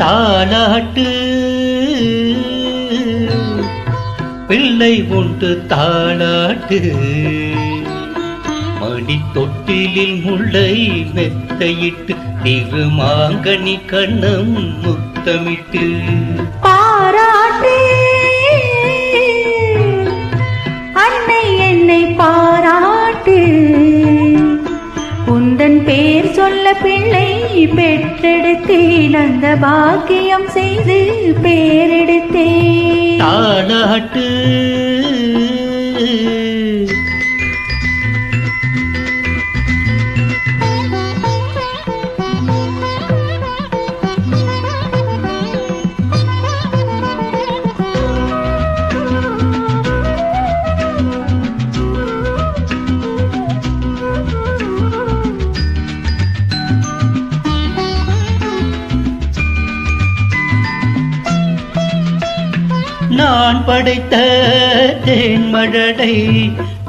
தாலாட்டு பிள்ளை உண்டு தாலாட்டு மடி தொட்டிலில் முல்லை மெத்தையிட்டு திருமாங்கனி கண்ணம் முத்தமிட்டு பாராட்டு அன்னை என்னை பாராட்டு உந்தன் பேர் சொல்ல பிள்ளை பெற்றெடுத்தேன் அந்த பாக்கியம் செய்து பேரெடுத்தேன் தாலாட்டு நான் படைத்த தேன்மழலை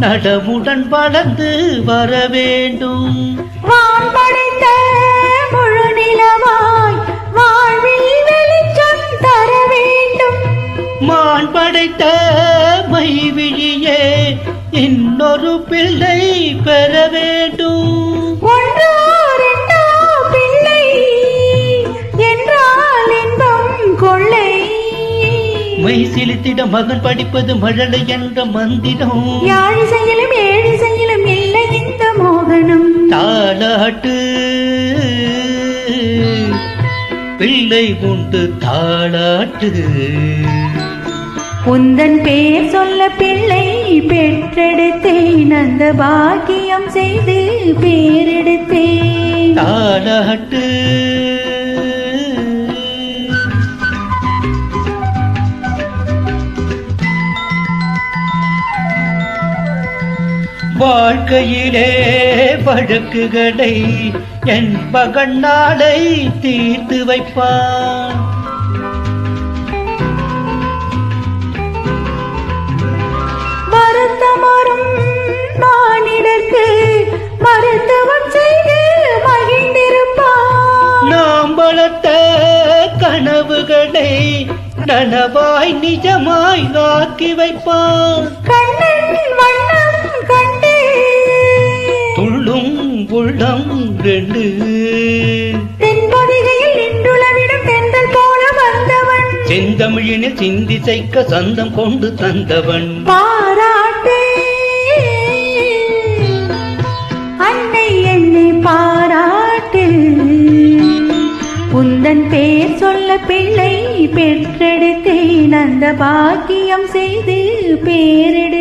நடமுடன் வளர்ந்து வர வேண்டும். வான் படைத்த முழு நிலவாய் வாழ்வில் வெளிச்சம் தர வேண்டும். மான் படைத்த மைவிழியே இன்னொரு பிள்ளை பெற வேண்டும். ஒன்றோ ரெண்டோ பிள்ளை என்றால் இன்பம் கொள்ளை. மை சிலித்திட மகன் படிப்பது மழலை என்ற மந்திரம். யாழ் செயலும் ஏழு செயலும் இல்லை இந்த மோகனம். தாலாட்டு பிள்ளை உண்டு தாலாட்டு உந்தன் பேர் சொல்ல பிள்ளை பெற்றெடுத்தேன் அந்த பாக்கியம் செய்து பேரெடுத்தேன். தாலாட்டு வாழ்க்கையிலே வழக்குகளை என் மகன் நாளை தீர்த்து வைப்பான். வருத்தமரும் மானிடர்க்கு மருத்துவம் செய்து மகிழ்ந்திருப்பான். நாம் வளர்த்த கனவுகளை நனவாய் நிஜமாய் ஆக்கி வைப்பான். கண்ணன் வண்ணம் கண்டு துள்ளும் உள்ளம் ரெண்டு தென்பொதிகையில் நின்றுளவிடும் தென்றல் போல வந்தவன். செந்தமிழினில் சிந்திசைக்க சந்தம் கொண்டு தந்தவன். பாராட்டு அன்னை என்னை பாராட்டு உந்தன் பேர் சொல்ல பிள்ளை பெற்றெடுத்தேன் அந்த பாக்கியம் செய்து பேரெடு